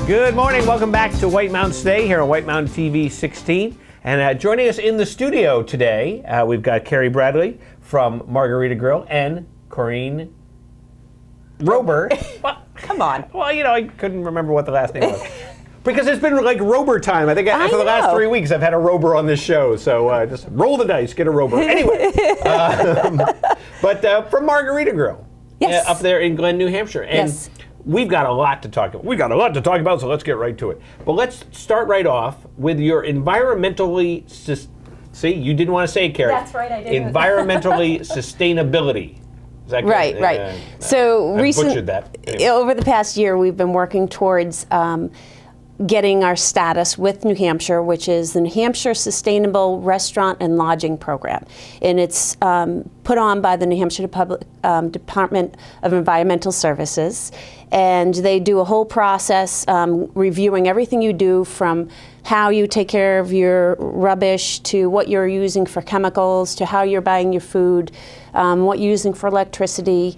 Good morning. Welcome back to White Mountain Today here on White Mountain TV 16. And joining us in the studio today, we've got Carrie Bradley from Margarita Grill and Corrine Rober. Well, come on. Well, you know, I couldn't remember what the last name was. Because it's been like Rober time. I think for the last 3 weeks I've had a Rober on this show. So just roll the dice, get a Rober. Anyway, but from Margarita Grill. Yes. Up there in Glen, New Hampshire. And yes. We've got a lot to talk about. We've got a lot to talk about, so let's get right to it. But let's start right off with your environmentally... See, you didn't want to say it, Carrie. That's right, I didn't. Environmentally sustainability. Is that right, good? right. So butchered that. Anyway. Over the past year, we've been working towards getting our status with New Hampshire, which is the New Hampshire Sustainable Restaurant and Lodging Program. And it's put on by the New Hampshire Department of Environmental Services. And they do a whole process reviewing everything you do, from how you take care of your rubbish to what you're using for chemicals to how you're buying your food, what you're using for electricity.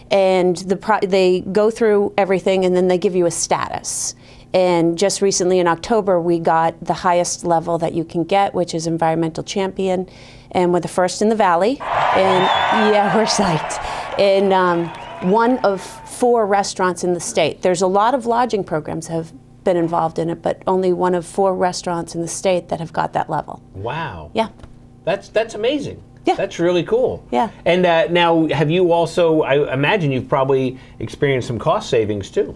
And they go through everything, and then they give you a status. And just recently in October, we got the highest level that you can get, which is Environmental Champion. And we're the first in the Valley. And yeah, we're psyched. And one of 4 restaurants in the state. There's a lot of lodging programs that have been involved in it, but only one of 4 restaurants in the state that have got that level. Wow. Yeah. That's amazing. Yeah. That's really cool. Yeah. And now, have you also, I imagine you've probably experienced some cost savings too.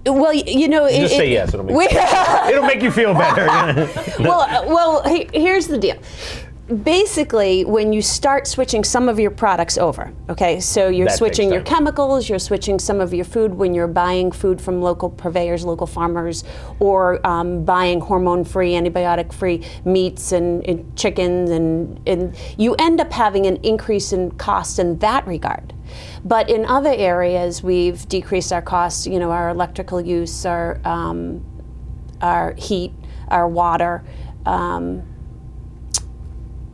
Well, you know... Just say yes, it'll make you feel better. well, here's the deal. Basically, when you start switching some of your products over, okay, so you're switching your chemicals, you're switching some of your food when you're buying food from local purveyors, local farmers, or buying hormone-free, antibiotic-free meats and chickens, and you end up having an increase in cost in that regard. But in other areas, we've decreased our costs, you know, our electrical use, our heat, our water.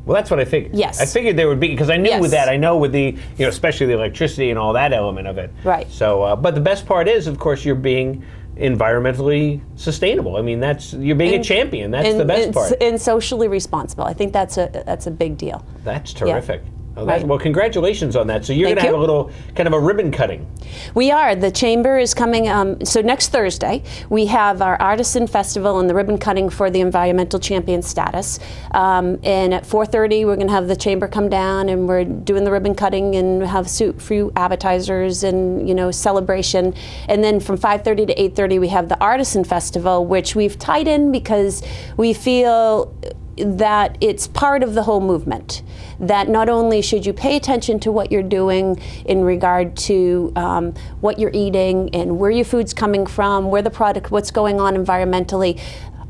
Well, that's what I figured. Yes. I figured there would be, because I knew with that, I know with the, you know, especially the electricity and all that element of it. Right. So, but the best part is, of course, you're being environmentally sustainable. I mean, you're being a champion. That's the best part. And socially responsible. I think that's a big deal. That's terrific. Yeah. Oh, well, congratulations on that. So you're going to have a little kind of a ribbon cutting. We are. The Chamber is coming. So next Thursday, we have our Artisan Festival and the ribbon cutting for the Environmental Champion status. And at 4:30, we're going to have the Chamber come down, and we're doing the ribbon cutting and have a few appetizers and, you know, celebration. And then from 5:30 to 8:30, we have the Artisan Festival, which we've tied in because we feel that it's part of the whole movement. That not only should you pay attention to what you're doing in regard to what you're eating and where your food's coming from, where the product, what's going on environmentally,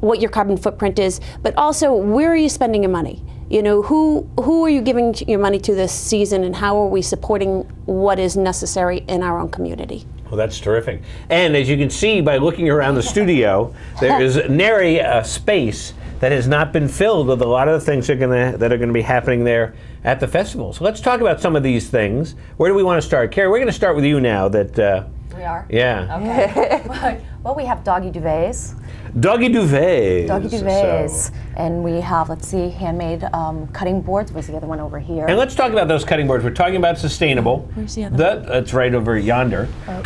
what your carbon footprint is, but also where are you spending your money? You know, who are you giving your money to this season, and how are we supporting what is necessary in our own community? Well, that's terrific. And as you can see by looking around the studio, there is nary a space that has not been filled with a lot of the things that are going to be happening there at the festival. So let's talk about some of these things. Where do we want to start? Carrie, we're going to start with you now. We are? Yeah. Okay. Well, we have doggy duvets. Doggy duvets. Doggy duvets. And we have, let's see, handmade cutting boards. Where's the other one over here? And let's talk about those cutting boards. We're talking about sustainable. Where's the other one? That's right over yonder. Okay.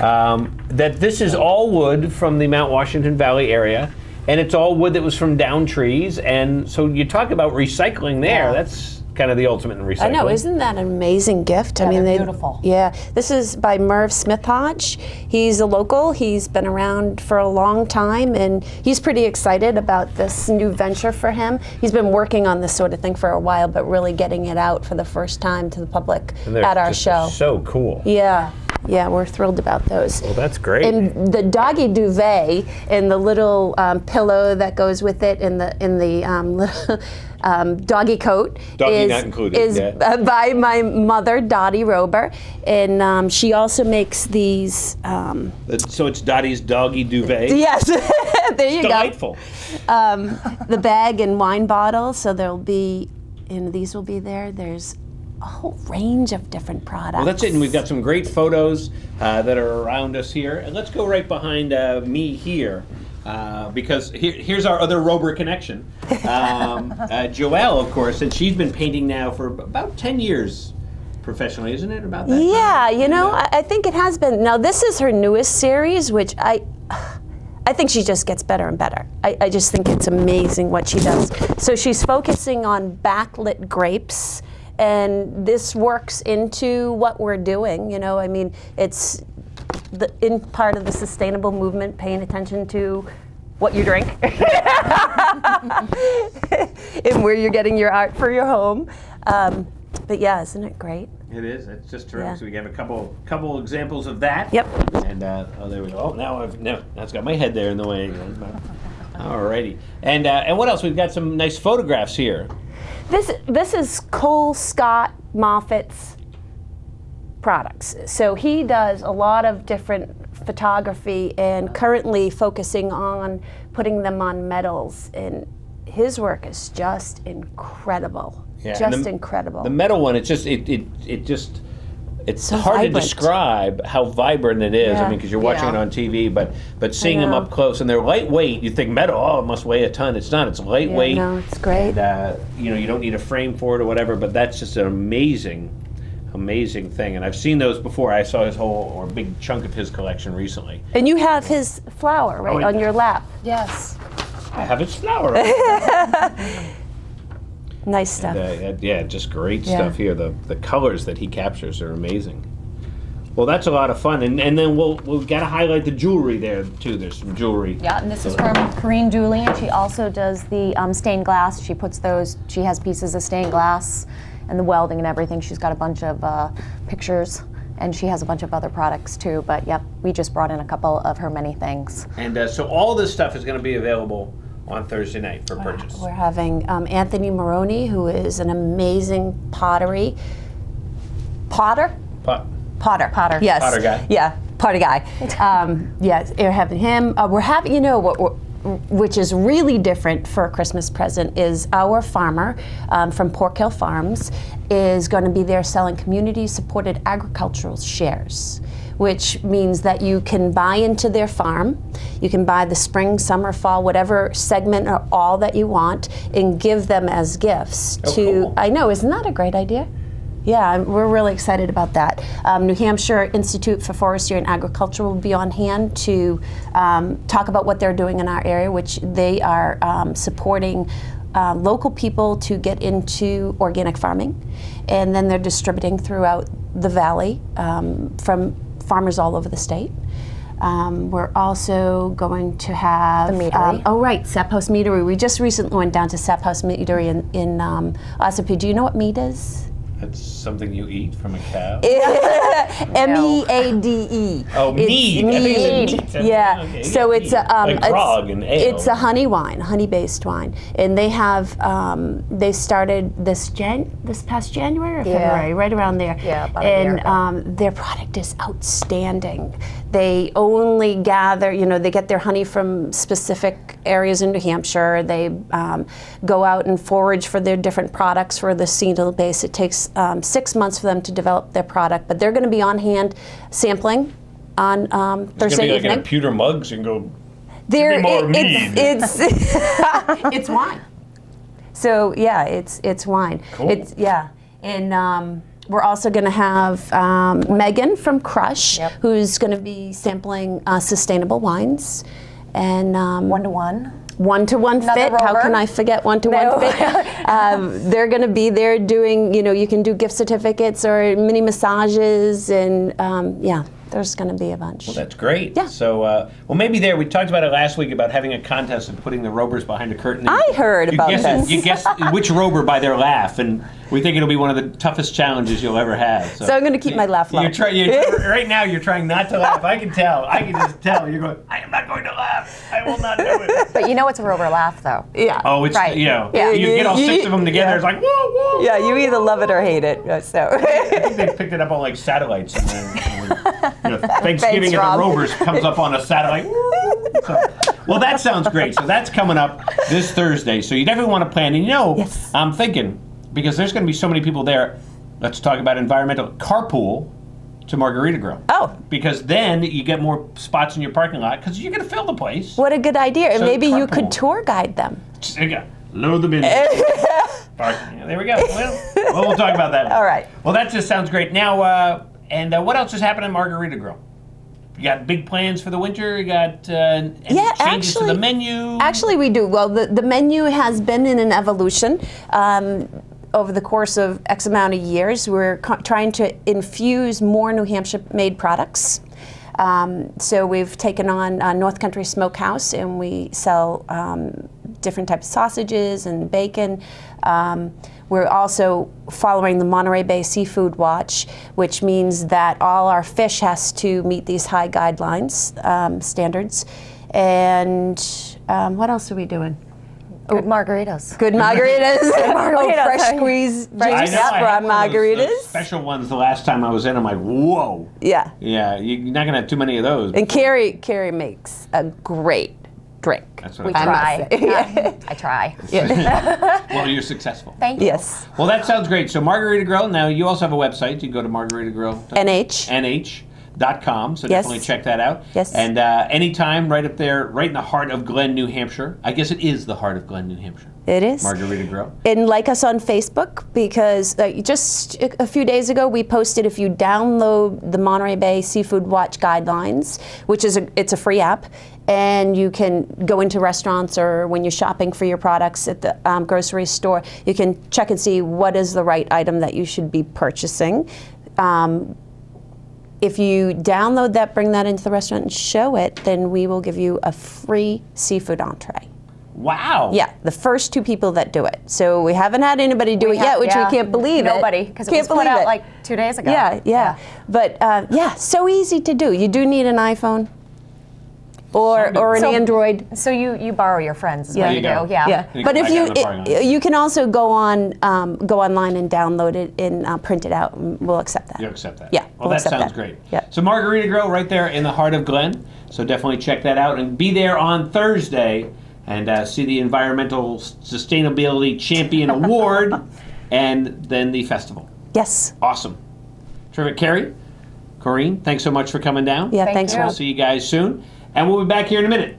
That this is all wood from the Mount Washington Valley area. And it's all wood that was from down trees. And so you talk about recycling there. Yeah. That's kind of the ultimate in recycling. I know, isn't that an amazing gift? Yeah, I mean, they're beautiful. Yeah, this is by Merv Smith-Hodge. He's a local. He's been around for a long time, and he's pretty excited about this new venture for him. He's been working on this sort of thing for a while, but really getting it out for the first time to the public at our show. So cool. Yeah. Yeah, we're thrilled about those. Well, that's great. And the doggy duvet and the little pillow that goes with it, and the little doggy coat is by my mother, Dottie Rober, and she also makes these. So it's Dottie's doggy duvet. Yes, there you delightful. Go. The bag and wine bottle. So there'll be, and these will be there. There's a whole range of different products. Well, that's it, and we've got some great photos that are around us here. And let's go right behind me here, because here's our other Rober connection. Joelle, of course, and she's been painting now for about 10 years professionally, isn't it? About that Yeah, time? you know, I think it has been. Now, this is her newest series, which I think she just gets better and better. I just think it's amazing what she does. So she's focusing on backlit grapes, and this works into what we're doing. You know, I mean, it's in part of the sustainable movement, paying attention to what you drink and where you're getting your art for your home. But yeah, isn't it great? It is. It's just terrific. Yeah. So we have a couple examples of that. Yep. And oh, there we go. Oh, now that's got my head there in the way. Alrighty. And what else? We've got some nice photographs here. This is Cole Scott Moffat's products. So he does a lot of different photography and currently focusing on putting them on metals. And his work is just incredible. Yeah, just incredible. The metal one, it's so hard vibrant. to describe how vibrant it is. I Yeah. mean, because you're watching it Yeah. on TV, but seeing them up close, and they're lightweight. You think metal, oh, it must weigh a ton. It's not. It's lightweight. no, it's great. And, you don't need a frame for it or whatever. But that's just an amazing thing. And I've seen those before. I saw his whole or big chunk of his collection recently. And you have his flower right on your lap. Yes. I have his flower. Nice stuff. And, just great Yeah. stuff here. The colors that he captures are amazing. Well, that's a lot of fun, and then we'll got to highlight the jewelry there too. There's some jewelry. Yeah, and this is from Corrine Dooley, and she also does the stained glass. She puts those. She has pieces of stained glass, and the welding and everything. She's got a bunch of pictures, and she has a bunch of other products too. But yep, we just brought in a couple of her many things. And so all this stuff is going to be available on Thursday night for purchase. We're having Anthony Maroney, who is an amazing potter. Potter. Yes. Potter guy. Yeah, potter guy. Yes, we're having him. We're having, which is really different for a Christmas present, is our farmer from Pork Hill Farms is going to be there selling community-supported agricultural shares, which means that you can buy into their farm. You can buy the spring, summer, fall, whatever segment or all that you want, and give them as gifts to. Cool. I know, isn't that a great idea? Yeah, we're really excited about that. New Hampshire Institute for Forestry and Agriculture will be on hand to talk about what they're doing in our area, which they are supporting local people to get into organic farming, and then they're distributing throughout the valley from farmers all over the state. We're also going to have the meadery. Sap House Meadery. We just recently went down to Sap House Meadery in Ossipee. Do you know what mead is? That's something you eat from a cow. M-E-A-D-E. Oh, mead. I think you said meat. Yeah. Okay, So yeah, it's mead. Like grog and ale. It's a honey wine, honey-based wine, and they have they started this past January or February, right around there. Yeah, about a year ago. And their product is outstanding. They only gather, they get their honey from specific areas in New Hampshire. They go out and forage for their different products for the seasonal base. It takes 6 months for them to develop their product, but they're going to be on hand sampling on Thursday like evening. in a pewter mugs and go. There, more mead. it's wine. So yeah, it's wine. Cool. And we're also going to have Megan from Crush, who's going to be sampling sustainable wines, and 1-to-1. One-to-one fit. Rover. How can I forget one-to-one fit? They're going to be there doing, you can do gift certificates or mini massages, and there's going to be a bunch. Well, that's great. Yeah. So, maybe we talked about it last week about having a contest of putting the Rovers behind a curtain. I heard about this. You guess which Rover by their laugh, and we think it'll be one of the toughest challenges you'll ever have. So I'm going to keep my laugh low. Right now, you're trying not to laugh. I can tell. I can just tell. You're going, I am not going to laugh. I will not do it. But you know it's a Rover laugh, though. Yeah. Oh, it's, Right. you get all 6 of them together. It's like, whoa, whoa. Yeah, you either love it or hate it. So. I think they picked it up on like satellites, and then Thanksgiving Thanks, at Rob. the Rovers comes up on a satellite. Well, that sounds great. So that's coming up this Thursday. So you definitely want to plan. And Yes. I'm thinking, because there's going to be so many people there, let's talk about environmental carpool to Margarita Grill. Oh. Because then you get more spots in your parking lot because you're going to fill the place. What a good idea. And So maybe you carpool. could tour guide them. There you go. Load them in. Yeah, there we go. Well, we'll talk about that. All right. Well, that just sounds great. Now, what else is happening at Margarita Grill? You got big plans for the winter? You got any changes to the menu? Actually, we do. Well, the menu has been in an evolution. Over the course of X amount of years, we're trying to infuse more New Hampshire-made products. So we've taken on North Country Smokehouse, and we sell different types of sausages and bacon. We're also following the Monterey Bay Seafood Watch, which means that all our fish has to meet these high guidelines, standards. And what else are we doing? Good margaritas. Good margaritas. Margaritas. Fresh squeeze juice I know, I for had our one of those margaritas. special ones the last time I was in. I'm like, whoa. Yeah. Yeah, you're not going to have too many of those. And Carrie makes a great drink. That's what We I try. Yeah. I try. Well, you're successful. Thank you. Yes. Well, that sounds great. So Margarita Grill, now you also have a website. You can go to margaritagrill.nh.com, so Yes. definitely check that out. Yes. And anytime, right up there, right in the heart of Glen, New Hampshire. I guess it is the heart of Glen, New Hampshire. It is. Margarita Grill. And like us on Facebook, because just a few days ago we posted, if you download the Monterey Bay Seafood Watch Guidelines, which is it's a free app, and you can go into restaurants or when you're shopping for your products at the grocery store, you can check and see what is the right item that you should be purchasing. If you download that, bring that into the restaurant and show it, then we will give you a free seafood entree. Wow. Yeah, the first 2 people that do it. So we haven't had anybody do it yet, which we can't believe Nobody, because it was put out like 2 days ago. Yeah. But so easy to do. You do need an iPhone or an Android. So you borrow your friends is Yeah. what you There you do. go. Yeah. Yeah, You but can if buy it on the parking lot. you can also go online and download it and print it out, and we'll accept that. You'll accept that. Yeah, Well, we'll that accept sounds that. great. Yeah. So Margarita Grill right there in the heart of Glen. So definitely check that out and be there on Thursday and see the Environmental Sustainability Champion Award and then the festival. Yes. Awesome. Terrific. Carrie, Corrine, thanks so much for coming down. Yeah. Thank Thanks, you. Rob. We'll see you guys soon. And we'll be back here in a minute.